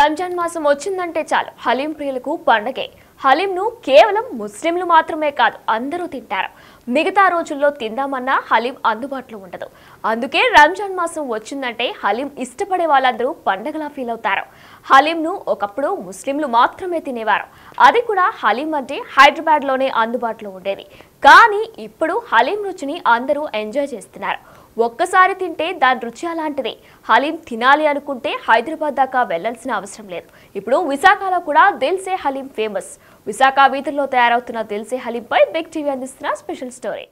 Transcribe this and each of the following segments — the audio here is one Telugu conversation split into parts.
రంజాన్ మాసం వచ్చిందంటే చాలు హలీం ప్రియులకు పండగే. హలీంను కేవలం ముస్లింలు మాత్రమే కాదు అందరూ తింటారు. మిగతా రోజుల్లో తిందామన్నా హలీం అందుబాటులో ఉండదు. అందుకే రంజాన్ మాసం వచ్చిందంటే హలీం ఇష్టపడే వాళ్ళందరూ పండగలా ఫీల్ అవుతారు. హలీంను ఒకప్పుడు ముస్లింలు మాత్రమే తినేవారు. అది కూడా హలీం అంటే హైదరాబాద్లోనే అందుబాటులో ఉండేది. కానీ ఇప్పుడు హలీం రుచిని అందరూ ఎంజాయ్ చేస్తున్నారు. ఒక్కసారి తింటే దాని రుచి అలాంటిది. హలీం తినాలి అనుకుంటే హైదరాబాద్ దాకా వెళ్లాల్సిన అవసరం లేదు. ఇప్పుడు విశాఖలో కూడా దిల్సే హలీం ఫేమస్. విశాఖ వీధుల్లో తయారవుతున్న దిల్సే హలీంపై బిగ్ టీవీ అందిస్తున్న స్పెషల్ స్టోరీ.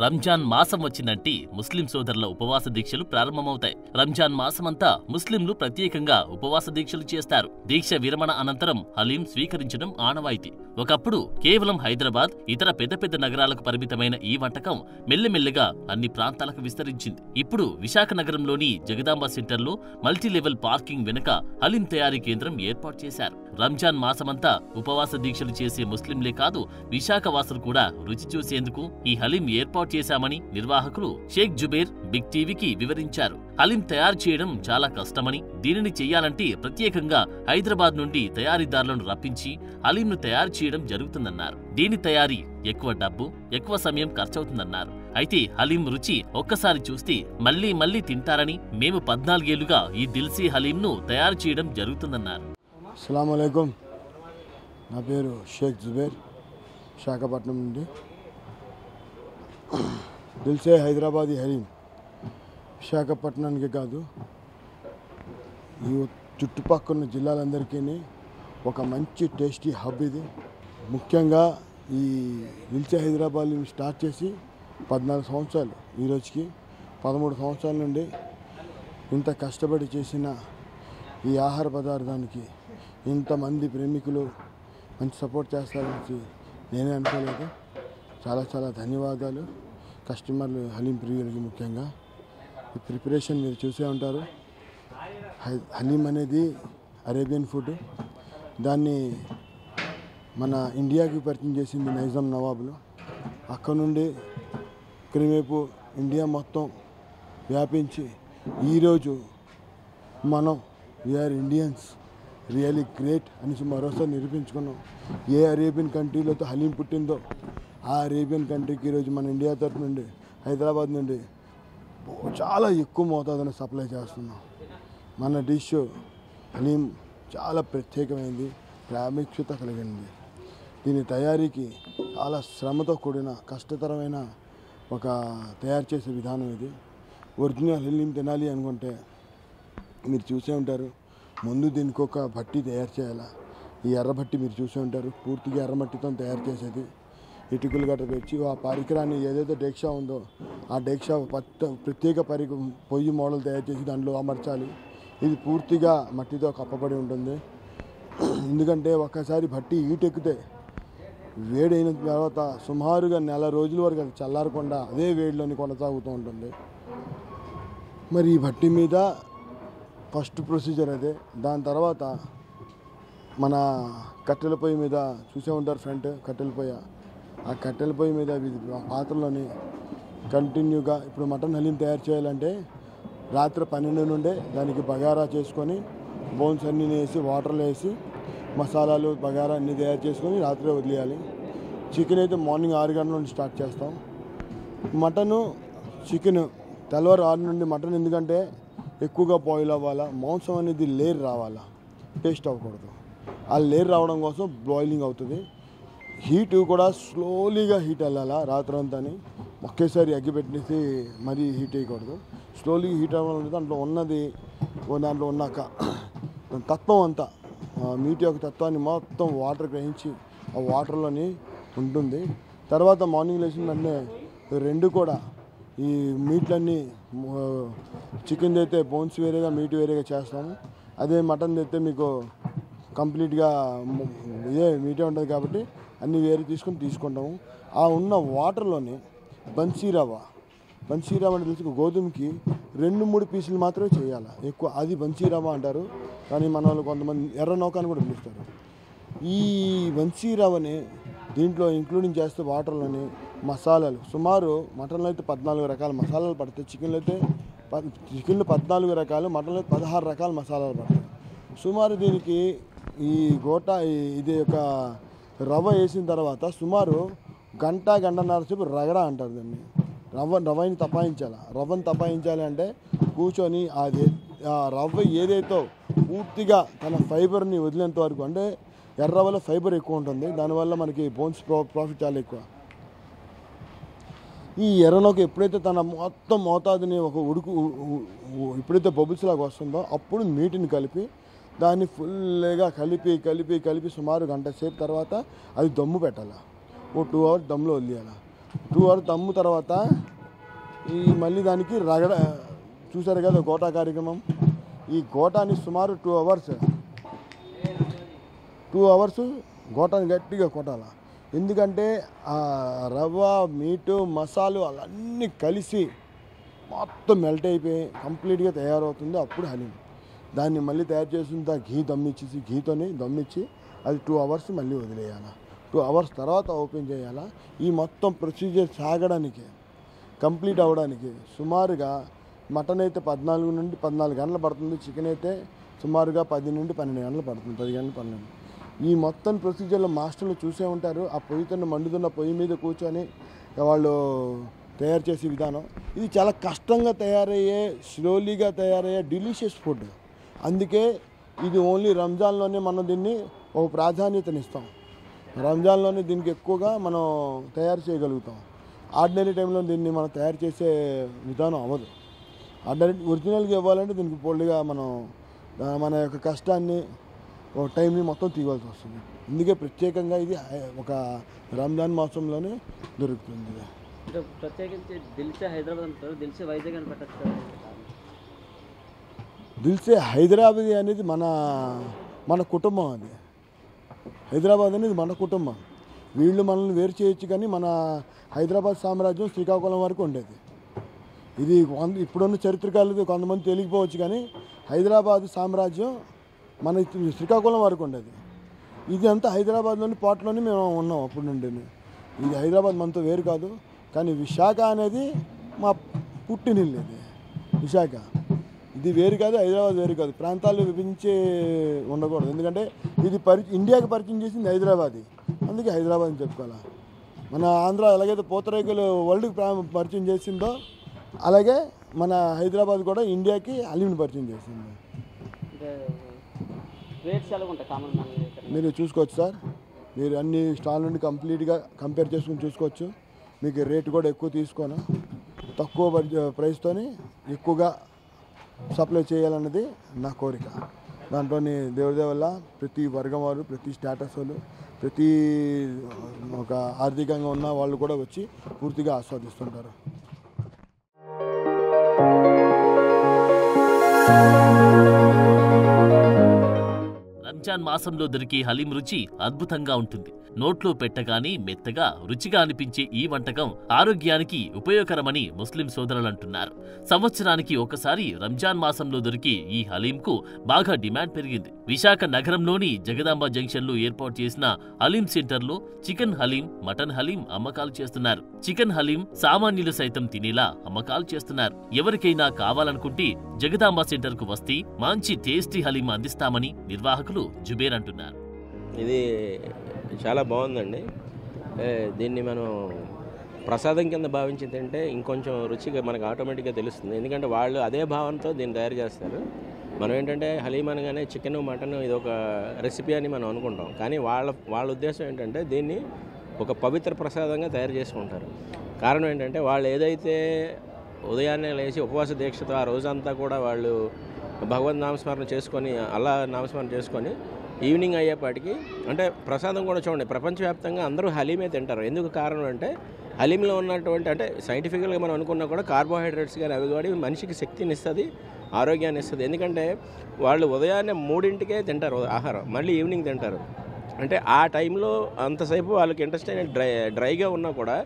రంజాన్ మాసం వచ్చిందంటే ముస్లిం సోదరుల ఉపవాస దీక్షలు ప్రారంభమవుతాయి. రంజాన్ మాసమంతా ముస్లింలు ప్రత్యేకంగా ఉపవాస దీక్షలు చేస్తారు. దీక్ష విరమణ అనంతరం హలీం స్వీకరించడం ఆనవాయితీ. ఒకప్పుడు కేవలం హైదరాబాద్, ఇతర పెద్ద పెద్ద నగరాలకు పరిమితమైన ఈ వంటకం మెల్లమెల్లగా అన్ని ప్రాంతాలకు విస్తరించింది. ఇప్పుడు విశాఖ నగరంలోని జగదాంబ సెంటర్లో మల్టీలెవెల్ పార్కింగ్ వెనుక హలీం తయారీ కేంద్రం ఏర్పాటు చేశారు. రంజాన్ మాసమంతా ఉపవాస దీక్షలు చేసే ముస్లింలే కాదు, విశాఖ వాసులు కూడా రుచి చూసేందుకు ఈ హలీం ఏర్పాటు చేశామని నిర్వాహకులు షేక్ జుబేర్ బిగ్ టీవీకి వివరించారు. హలీం తయారు చేయడం చాలా కష్టమని, దీనిని చెయ్యాలంటే ప్రత్యేకంగా హైదరాబాద్ నుండి తయారీదారులను రప్పించి హలీంను తయారు చేయడం జరుగుతుందన్నారు. దీని తయారీ ఎక్కువ డబ్బు, ఎక్కువ సమయం ఖర్చవుతుందన్నారు. అయితే హలీం రుచి ఒక్కసారి చూస్తే మళ్లీ మళ్లీ తింటారని మేము 14 ఏళ్లుగా ఈ దిల్సీ హలీంను తయారు చేయడం జరుగుతుందన్నారు. అస్సలాము అలైకుం. నా పేరు షేక్ జుబేర్, విశాఖపట్నం నుండి. దిల్సే హైదరాబాదీ హలీం విశాఖపట్నానికి కాదు, ఈ చుట్టుపక్కల జిల్లాలందరికీ ఒక మంచి టేస్టీ హబ్ ఇది. ముఖ్యంగా ఈ దిల్సే హైదరాబాద్ స్టార్ట్ చేసి 14 సంవత్సరాలు, ఈరోజుకి 13 సంవత్సరాల నుండి ఇంత కష్టపడి చేసిన ఈ ఆహార పదార్థానికి ఇంతమంది ప్రేమికులు మంచి సపోర్ట్ చేస్తారని నేనే అనుకోలేదు. చాలా చాలా ధన్యవాదాలు కస్టమర్లు, హలీం ప్రియులకి. ముఖ్యంగా ఈ ప్రిపరేషన్ మీరు చూసే ఉంటారు. హలీం అనేది అరేబియన్ ఫుడ్. దాన్ని మన ఇండియాకి పరిచయం చేసింది నైజాం నవాబులు. అక్కడ నుండి ఇక్కడివైపు ఇండియా మొత్తం వ్యాపించి ఈరోజు మనం వీఆర్ ఇండియన్స్ రియలీ గ్రేట్ అనేసి మరోసారి నిరూపించుకున్నాం. ఏ అరేబియన్ కంట్రీలతో హలీం పుట్టిందో ఆ అరేబియన్ కంట్రీకి ఈరోజు మన ఇండియా తరఫు నుండి, హైదరాబాద్ నుండి చాలా ఎక్కువ మోతాదున సప్లై చేస్తున్నాం. మన డిష్ హలీం చాలా ప్రత్యేకమైనది, ప్రాముఖ్యత కలిగింది. దీని తయారీకి చాలా శ్రమతో కూడిన కష్టతరమైన ఒక తయారు చేసే విధానం ఇది. ఒరిజినల్ హలీం తినాలి అనుకుంటే మీరు చూసే ఉంటారు, ముందు దీనికి ఒక భట్టి తయారు చేయాలి. ఈ ఎర్రభట్టి మీరు చూసే ఉంటారు, పూర్తిగా ఎర్రమట్టితో తయారు చేసేది. ఇటుకలు గట్ట తెచ్చి ఆ పరికరాన్ని ఏదైతే డేక్షా ఉందో ఆ డేక్షా ప్రత్యేక పొయ్యి మోడల్ తయారు చేసి దాంట్లో అమర్చాలి. ఇది పూర్తిగా మట్టితో కప్పబడి ఉంటుంది. ఎందుకంటే ఒక్కసారి భట్టి ఈటెక్కితే వేడైన తర్వాత సుమారుగా నెల రోజుల వరకు అది చల్లారకుండా అదే వేడిలోని కొనసాగుతూ ఉంటుంది. మరి ఈ భట్టి మీద ఫస్ట్ ప్రొసీజర్ అదే. దాని తర్వాత మన కట్టెల పొయ్యి మీద చూసే ఉంటారు, ఫ్రంట్ కట్టెల పొయ్యి. ఆ కట్టెల పొయ్యి మీద పాత్రలోని కంటిన్యూగా ఇప్పుడు మటన్ హలీం తయారు చేయాలంటే రాత్రి 12 నుండే దానికి బగారా చేసుకొని బోన్స్ అన్నీ వేసి వాటర్లో వేసి మసాలాలు బగారా అన్నీ తయారు చేసుకొని రాత్రి వదిలేయాలి. చికెన్ అయితే మార్నింగ్ 6 గంటల నుండి స్టార్ట్ చేస్తాం. మటను చికెన్ తెల్లవారు 6 నుండి. మటన్ ఎందుకంటే ఎక్కువగా బాయిల్ అవ్వాలా, మాంసం అనేది లేయర్ రావాలా, టేస్ట్ అవ్వకూడదు. ఆ లేయర్ రావడం కోసం బాయిలింగ్ అవుతుంది. హీట్ కూడా స్లోలీగా హీట్ వెళ్ళాలా రాత్రంతా. ఒకేసారి అగ్గి పెట్టేసి మరీ హీట్ వేయకూడదు. స్లోలీ హీట్ అవ్వాలంటే దాంట్లో ఉన్నాక తత్వం అంతా, మీట్ యొక్క తత్వాన్ని మొత్తం వాటర్ గ్రహించి ఆ వాటర్లోని ఉంటుంది. తర్వాత మార్నింగ్ లేచిన వెంటనే రెండు కూడా ఈ మీట్లన్నీ, చికెన్ అయితే బోన్స్ వేరేగా మీట్ వేరేగా చేస్తాము. అదే మటన్ అయితే మీకు కంప్లీట్గా ఇదే మీటే ఉంటుంది కాబట్టి అన్నీ వేరే తీసుకుంటాము. ఆ ఉన్న వాటర్లోని బన్సీరవ్వ అంటే తెలిసి గోధుమకి 2-3 పీసులు మాత్రమే చేయాలి, ఎక్కువ అది బన్సీరవ్వ అంటారు. కానీ మన వాళ్ళు కొంతమంది ఎర్ర నౌక అని కూడా పిలుస్తారు. ఈ బన్సీరవ్వని దీంట్లో ఇంక్లూడింగ్ చేస్తే వాటర్లోని మసాలాలు సుమారు మటన్లో అయితే 14 రకాల మసాలాలు పడతాయి, చికెన్లో అయితే చికెన్లో 14 రకాలు, మటన్లో 16 రకాల మసాలాలు పడతాయి. సుమారు దీనికి ఈ ఇది ఒక రవ్వ వేసిన తర్వాత సుమారు గంటన్నర సేపు రగడ అంటారు దాన్ని. రవ్వని తపాయించాలి అంటే కూర్చొని అది ఆ రవ్వ ఏదైతే పూర్తిగా తన ఫైబర్ని వదిలేంత వరకు, అంటే ఎర్రవ్వలో ఫైబర్ ఎక్కువ ఉంటుంది, దానివల్ల మనకి బోన్స్ ప్రాఫిట్ చాలా ఎక్కువ. ఈ ఎర్రలోకి ఎప్పుడైతే తన మొత్తం మోతాదుని ఒక ఎప్పుడైతే బబుల్స్ లాగా వస్తుందో అప్పుడు నీటిని కలిపి దాన్ని ఫుల్గా కలిపి సుమారు గంట సేపు తర్వాత అది దమ్ము పెట్టాలి. 2 అవర్స్ దమ్ములో వదిలేయాలి. 2 అవర్స్ దమ్ము తర్వాత ఈ మళ్ళీ దానికి రగడ చూసారు కదా గోటా కార్యక్రమం. ఈ గోటాని సుమారు 2 అవర్స్ గోటాని గట్టిగా కొట్టాలి. ఎందుకంటే ఆ రవ్వ, మీటు, మసాలు అవన్నీ కలిసి మొత్తం మెల్ట్ అయిపోయి కంప్లీట్గా తయారవుతుంది. అప్పుడు హలీం. దాన్ని మళ్ళీ తయారు చేసిన గీతోని దమ్మిచ్చి అది 2 అవర్స్ మళ్ళీ వదిలేయాలి. 2 అవర్స్ తర్వాత ఓపెన్ చేయాలా. ఈ మొత్తం ప్రొసీజర్ సాగడానికి, కంప్లీట్ అవ్వడానికి సుమారుగా మటన్ అయితే 14 నుండి 14 గంటలు పడుతుంది, చికెన్ అయితే సుమారుగా 10 నుండి 12 గంటలు పడుతుంది, 10 గంటలు 12. ఈ మొత్తం ప్రొసీజర్లో మాస్టర్లు చూసే ఉంటారు. ఆ మండుతున్న పొయ్యి మీద కూర్చొని వాళ్ళు తయారు చేసే విధానం ఇది చాలా కష్టంగా తయారయ్యే, స్లోలీగా తయారయ్యే డెలిషియస్ ఫుడ్. అందుకే ఇది ఓన్లీ రంజాన్లోనే మనం దీన్ని ఒక ప్రాధాన్యతనిస్తాం. రంజాన్లోనే దీనికి ఎక్కువగా మనం తయారు చేయగలుగుతాం. ఆర్డినరీ టైంలో దీన్ని మనం తయారు చేసే విధానం అవ్వదు. ఒరిజినల్గా ఇవ్వాలంటే దీనికి పొల్లిగా మనం మన యొక్క కష్టాన్ని, ఒక టైంని మొత్తం తీయవలసి వస్తుంది. అందుకే ప్రత్యేకంగా ఇది ఒక రంజాన్ మాసంలోనే దొరుకుతుంది. ప్రత్యేకించి దిల్సే హైదరాబాద్ అంటారు, దిల్సే వైజాగ్ అని పెట్టచ్చు. దిల్సే హైదరాబాద్ అనేది మన కుటుంబం. అది హైదరాబాద్ అనేది మన కుటుంబం. వీళ్ళు మనల్ని వేరు చేయొచ్చు, కానీ మన హైదరాబాద్ సామ్రాజ్యం శ్రీకాకుళం వరకు ఉండేది. ఇది ఇప్పుడున్న చరిత్రకారులు కొంతమంది తెలియకపోవచ్చు, కానీ హైదరాబాద్ సామ్రాజ్యం మన శ్రీకాకుళం వరకు ఉండేది. ఇది అంతా హైదరాబాద్లోని పాటలోనే మేము ఉన్నాం అప్పుడు నుండి. ఇది హైదరాబాద్ మనతో వేరు కాదు, కానీ విశాఖ అనేది మా పుట్టినిల్లు. ఇది విశాఖ, ఇది వేరు కాదు, హైదరాబాద్ వేరు కాదు. ప్రాంతాలు విభజించి ఉండకూడదు, ఎందుకంటే ఇది ఇండియాకి పరిచయం చేసింది హైదరాబాద్. అందుకే హైదరాబాద్ అని చెప్పుకోవాలి. మన ఆంధ్ర ఎలాగైతే పూతరేకులు వరల్డ్కి పరిచయం చేసిందో అలాగే మన హైదరాబాద్ కూడా ఇండియాకి హలీంని పరిచయం చేసింది. మీరు చూసుకోవచ్చు సార్, మీరు అన్ని స్టాల్ నుండి కంప్లీట్గా కంపేర్ చేసుకుని చూసుకోవచ్చు. మీకు రేటు కూడా ఎక్కువ తీసుకోను, తక్కువ ప్రైస్తోని ఎక్కువగా సప్లై చేయాలన్నది నా కోరిక. దాంట్లోని దేవుడి వల్ల ప్రతి వర్గం వారు, ప్రతి స్టేటస్ వాళ్ళు, ప్రతి ఒక ఆర్థికంగా ఉన్న వాళ్ళు కూడా వచ్చి పూర్తిగా ఆస్వాదిస్తుంటారు. రంజాన్ మాసంలో దొరికే హలీం రుచి అద్భుతంగా ఉంటుంది. నోట్లో పెట్టగానే మెత్తగా రుచిగా అనిపించే ఈ వంటకం ఆరోగ్యానికి ఉపయోగకరమని ముస్లిం సోదరులంటున్నారు. సంవత్సరానికి ఒకసారి రంజాన్ మాసంలో దొరికే ఈ హలీంకు బాగా డిమాండ్ పెరిగింది. విశాఖ నగరంలోని జగదాంబ జంక్షన్లో ఏర్పాటు చేసిన హలీం సెంటర్లో చికెన్ హలీం, మటన్ హలీం అమ్మకాలు చేస్తున్నారు. చికెన్ హలీం సామాన్యులు సైతం తినేలా అమ్మకాలు చేస్తున్నారు. ఎవరికైనా కావాలనుకుంటే జగదాంబ సెంటర్ కు వస్తే మంచి టేస్టీ హలీం అందిస్తామని నిర్వాహకులు జుబేర్ అంటున్నారు. ఇది చాలా బాగుందండి. దీన్ని మనం ప్రసాదం కింద భావించి తింటే ఇంకొంచెం రుచిగా మనకు ఆటోమేటిక్గా తెలుస్తుంది. ఎందుకంటే వాళ్ళు అదే భావనతో దీన్ని తయారు చేస్తారు. మనం ఏంటంటే హలీం అనగానే చికెన్, మటన్ ఇది ఒక రెసిపీ అని మనం అనుకుంటాం, కానీ వాళ్ళ ఉద్దేశం ఏంటంటే దీన్ని ఒక పవిత్ర ప్రసాదంగా తయారు చేసుకుంటారు. కారణం ఏంటంటే వాళ్ళు ఏదైతే ఉదయాన్నే లేచి ఉపవాస దీక్షతో ఆ రోజంతా కూడా వాళ్ళు భగవద్ నామస్మరణ చేసుకొని, అల్లా నామస్మరణ చేసుకొని ఈవినింగ్ అయ్యేపాటికి, అంటే ప్రసాదం కూడా చూడండి, ప్రపంచవ్యాప్తంగా అందరూ హలీమే తింటారు. ఎందుకు కారణం అంటే హలీంలో ఉన్నటువంటి, అంటే సైంటిఫికల్గా మనం అనుకున్నా కూడా కార్బోహైడ్రేట్స్ కానీ అవి కూడా మనిషికి శక్తిని ఇస్తుంది, ఆరోగ్యాన్ని ఇస్తుంది. ఎందుకంటే వాళ్ళు ఉదయాన్నే 3ంటికే తింటారు ఆహారం, మళ్ళీ ఈవినింగ్ తింటారు. అంటే ఆ టైంలో అంతసేపు వాళ్ళకి ఇంట్రెస్ట్ అయిన డ్రైగా ఉన్నా కూడా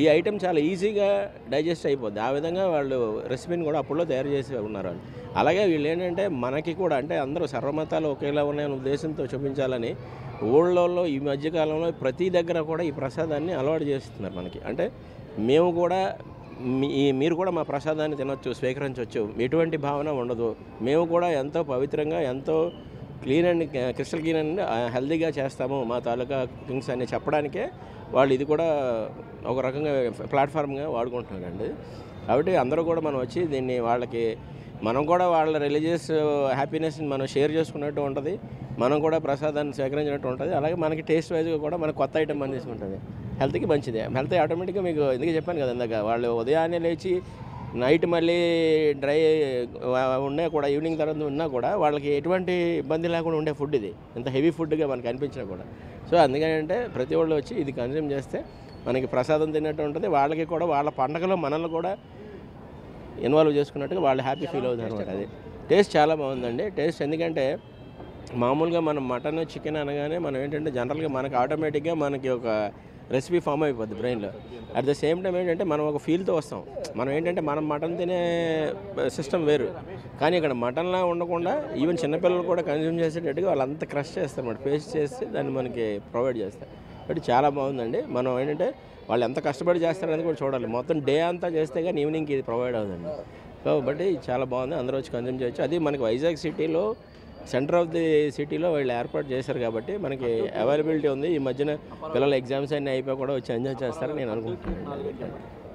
ఈ ఐటెం చాలా ఈజీగా డైజెస్ట్ అయిపోద్ది. ఆ విధంగా వాళ్ళు రెసిపీని కూడా అప్పుడులో తయారు చేసి ఉన్నారు వాళ్ళు. అలాగే వీళ్ళు ఏంటంటే మనకి కూడా అంటే అందరూ సర్వమతాలు ఒకేలా ఉన్నాయనే ఉద్దేశంతో చూపించాలని ఊళ్ళల్లో ఈ మధ్యకాలంలో ప్రతి దగ్గర కూడా ఈ ప్రసాదాన్ని అలవాటు చేస్తున్నారు మనకి. అంటే మేము కూడా మీరు కూడా మా ప్రసాదాన్ని తినొచ్చు, స్వీకరించవచ్చు, ఎటువంటి భావన ఉండదు, మేము కూడా ఎంతో పవిత్రంగా ఎంతో clean and crystal clean and హెల్తీగా చేస్తాము మా తాలూకా కుకింగ్స్ అని చెప్పడానికే వాళ్ళు ఇది కూడా ఒక రకంగా ప్లాట్ఫామ్గా వాడుకుంటున్నారండి. కాబట్టి అందరూ కూడా మనం వచ్చి దీన్ని వాళ్ళకి మనం కూడా వాళ్ళ రిలీజియస్ హ్యాపీనెస్ని మనం షేర్ చేసుకున్నట్టు ఉంటుంది, మనం కూడా ప్రసాదాన్ని స్వీకరించినట్టు ఉంటుంది. అలాగే మనకి టేస్ట్ వైజ్గా కూడా మనకు కొత్త ఐటమ్ అందిస్తూ ఉంటుంది. హెల్త్కి మంచిదే. హెల్త్ ఆటోమేటిక్గా మీకు ఎందుకు చెప్పాను కదా ఇందాక, వాళ్ళు ఉదయాన్నే లేచి నైట్ మళ్ళీ డ్రై ఉన్నా కూడా ఈవినింగ్ తర్వాత ఉన్నా కూడా వాళ్ళకి ఎటువంటి ఇబ్బంది లేకుండా ఉండే ఫుడ్ ఇది, ఇంత హెవీ ఫుడ్గా మనకి అనిపించినా కూడా. సో అందుకని అంటే ప్రతి వాళ్ళు వచ్చి ఇది కన్జ్యూమ్ చేస్తే మనకి ప్రసాదం తిన్నట్టు ఉంటుంది, వాళ్ళకి కూడా వాళ్ళ పండగలో మనల్ని కూడా ఇన్వాల్వ్ చేసుకున్నట్టుగా వాళ్ళు హ్యాపీ ఫీల్ అవుతుంది అనమాట. అది టేస్ట్ చాలా బాగుందండి. టేస్ట్ ఎందుకంటే మామూలుగా మనం మటన్ చికెన్ అనగానే మనం ఏంటంటే జనరల్గా మనకి ఆటోమేటిక్గా మనకి ఒక రెసిపీ ఫామ్ అయిపోద్ది బ్రెయిన్లో. అట్ ద సేమ్ టైం ఏంటంటే మనం ఒక ఫీల్తో వస్తాం. మనం ఏంటంటే మనం మటన్ తినే సిస్టమ్ వేరు, కానీ ఇక్కడ మటన్లా ఉండకుండా ఈవెన్ చిన్నపిల్లలు కూడా కన్జ్యూమ్ చేసేటట్టుగా వాళ్ళంతా క్రష్ చేస్తారు అన్నమాట, పేస్ట్ చేసి దాన్ని మనకి ప్రొవైడ్ చేస్తారు. బట్ చాలా బాగుందండి. మనం ఏంటంటే వాళ్ళు ఎంత కష్టపడి చేస్తారని కూడా చూడాలి. మొత్తం డే అంతా చేస్తే కానీ ఈవినింగ్కి ఇది ప్రొవైడ్ అవుతుంది. కాబట్టి చాలా బాగుంది, అందరూ వచ్చి కన్జ్యూమ్ చేయొచ్చు. అది మనకి వైజాగ్ సిటీలో సెంటర్ ఆఫ్ ది సిటీలో వీళ్ళు ఏర్పాటు చేశారు కాబట్టి మనకి అవైలబిలిటీ ఉంది. ఈ మధ్యన పిల్లల ఎగ్జామ్స్ అన్నీ అయిపోయి కూడా వచ్చి ఎంజాయ్ చేస్తారని నేను అనుకుంటున్నాను.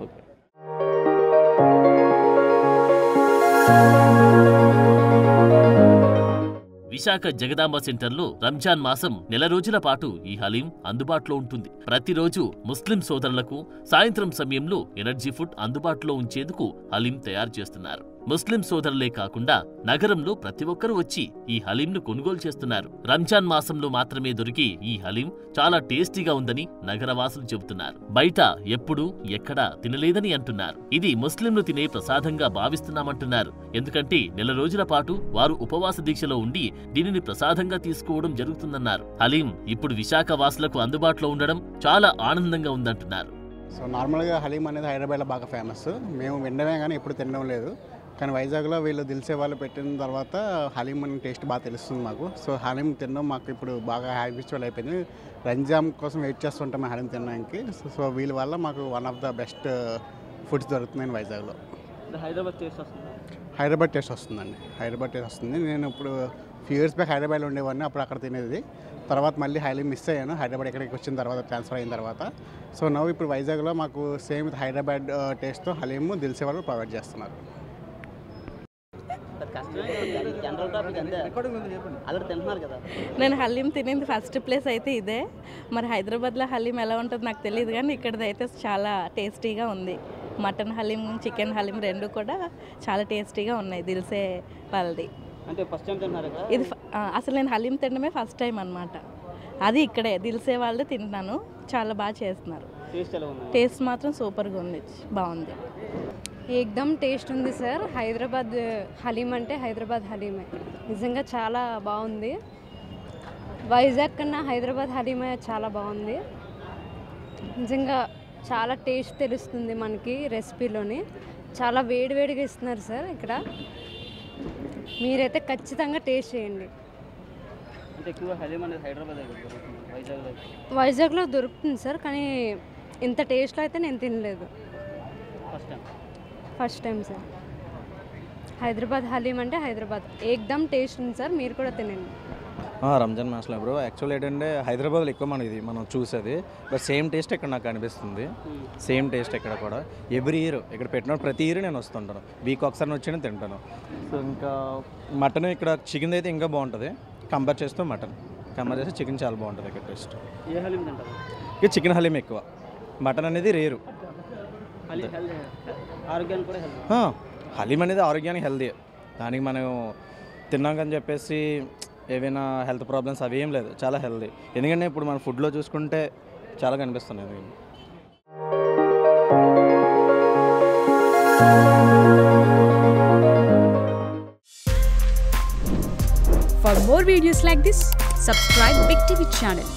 ఓకే. విశాఖ జగదాంబ సెంటర్లో రంజాన్ మాసం నెల రోజుల పాటు ఈ హలీం అందుబాటులో ఉంటుంది. ప్రతిరోజు ముస్లిం సోదరులకు సాయంత్రం సమయంలో ఎనర్జీ ఫుడ్ అందుబాటులో ఉంచేందుకు హలీం తయారు చేస్తున్నారు. ముస్లిం సోదరులే కాకుండా నగరంలో ప్రతి ఒక్కరూ వచ్చి ఈ హలీంను కొనుగోలు చేస్తున్నారు. రంజాన్ మాసంలో మాత్రమే దొరికి ఈ హలీం చాలా టేస్టీగా ఉందని నగరవాసులు చెబుతున్నారు. బయట ఎప్పుడూ ఎక్కడా తినలేదని అంటున్నారు. ఇది ముస్లింలు తినే ప్రసాదంగా భావిస్తున్నామంటున్నారు. ఎందుకంటే నెల రోజుల పాటు వారు ఉపవాస దీక్షలో ఉండి దీనిని ప్రసాదంగా తీసుకోవడం జరుగుతుందన్నారు. హలీం ఇప్పుడు విశాఖ వాసులకు అందుబాటులో ఉండడం చాలా ఆనందంగా ఉందంటున్నారు. సో నార్మల్గా హలీం అనేది హైదరాబాద్లో బాగా ఫేమస్. మేము వినడమే కానీ ఎప్పుడు తినడం లేదు. కానీ వైజాగ్లో వీళ్ళు దిల్సే వాళ్ళు పెట్టిన తర్వాత హలీం అనే టేస్ట్ బాగా తెలుస్తుంది మాకు. సో హలీం తినడం మాకు ఇప్పుడు బాగా హ్యాబిచువల్ అయిపోయింది. రంజాన్ కోసం వెయిట్ చేస్తుంటాం హలీం తినడానికి. సో వీళ్ళ వల్ల మాకు one of the best foods దొరుకుతున్నాయి వైజాగ్లో. హైదరాబాద్ టేస్ట్ వస్తుంది. హైదరాబాద్ టేస్ట్ వస్తుందండి. హైదరాబాద్ టేస్ట్ వస్తుంది. నేను ఇప్పుడు ఫ్యూ ఇయర్స్ బ్యాక్ హైదరాబాద్లో ఉండేవాడిని, అప్పుడు అక్కడ తినేది. తర్వాత మళ్ళీ హలీం మిస్ అయ్యాను హైదరాబాద్ ఇక్కడికి వచ్చిన తర్వాత, ట్రాన్స్ఫర్ అయిన తర్వాత. సో నవ్వు ఇప్పుడు వైజాగ్లో మాకు సేమ్ హైదరాబాద్ టేస్ట్తో హలీము దిల్సే వాళ్ళు ప్రొవైడ్ చేస్తున్నారు. నేను హలీం తినేది ఫస్ట్ ప్లేస్ అయితే ఇదే. మరి హైదరాబాద్లో హలీం ఎలా ఉంటుందో నాకు తెలియదు, కానీ ఇక్కడది అయితే చాలా టేస్టీగా ఉంది. మటన్ హలీం, చికెన్ హలీం రెండు కూడా చాలా టేస్టీగా ఉన్నాయి దిల్సే వాళ్ళది. అంటే ఫస్ట్ టైం తిన్నారు కదా ఇది? అసలు నేను హలీం తినడమే ఫస్ట్ టైం అనమాట. అది ఇక్కడే దిల్సే వాళ్ళే తింటున్నాను. చాలా బాగా చేస్తున్నారు. టేస్ట్ మాత్రం సూపర్గా ఉంది, బాగుంది. ఏకదమ్ టేస్ట్ ఉంది సార్. హైదరాబాద్ హలీం అంటే హైదరాబాద్ హలీమే, నిజంగా చాలా బాగుంది. వైజాగ్ కన్నా హైదరాబాద్ హలీమే చాలా బాగుంది. నిజంగా చాలా టేస్ట్ తెలుస్తుంది మనకి రెసిపీలోని. చాలా వేడివేడిగా ఇస్తున్నారు సార్ ఇక్కడ. మీరైతే ఖచ్చితంగా టేస్ట్ చేయండి. వైజాగ్లో దొరుకుతుంది సార్, కానీ ఇంత టేస్ట్లో అయితే నేను తినలేదు. First time sir. Hyderabad haleem అంటే హైదరాబాద్ ఏకదమ్ టేస్ట్ ఉంది సార్, మీరు కూడా తినండి. రంజాన్ మాసంలో బ్రో యాక్చువల్ ఏంటంటే హైదరాబాద్లో ఎక్కువ మనం ఇది మనం చూసేది, బట్ సేమ్ టేస్ట్ ఇక్కడ నాకు అనిపిస్తుంది. సేమ్ టేస్ట్ ఇక్కడ కూడా ఎవ్రీ ఇయర్ ఇక్కడ పెట్టినప్పుడు ప్రతి ఇయర్ నేను వస్తుంటాను. వీక్ ఒకసారి వచ్చి తింటాను. సో ఇంకా మటన్ ఇక్కడ చికెన్ అయితే ఇంకా బాగుంటుంది కంపేర్ చేస్తూ మటన్ కంపేర్ చేస్తే చికెన్ చాలా బాగుంటుంది ఇక్కడ టేస్ట్. ఇక చికెన్ హలీం ఎక్కువ, మటన్ అనేది రేరు. హలీం అనేది ఆరోగ్యానికి హెల్దీ. దానికి మనం తిన్నాం అని చెప్పేసి ఏవైనా హెల్త్ ప్రాబ్లమ్స్ అవి ఏం లేదు, చాలా హెల్దీ. ఎందుకంటే ఇప్పుడు మన ఫుడ్లో చూసుకుంటే చాలా కనిపిస్తున్నాయి. For more videos like this, subscribe Big TV channel.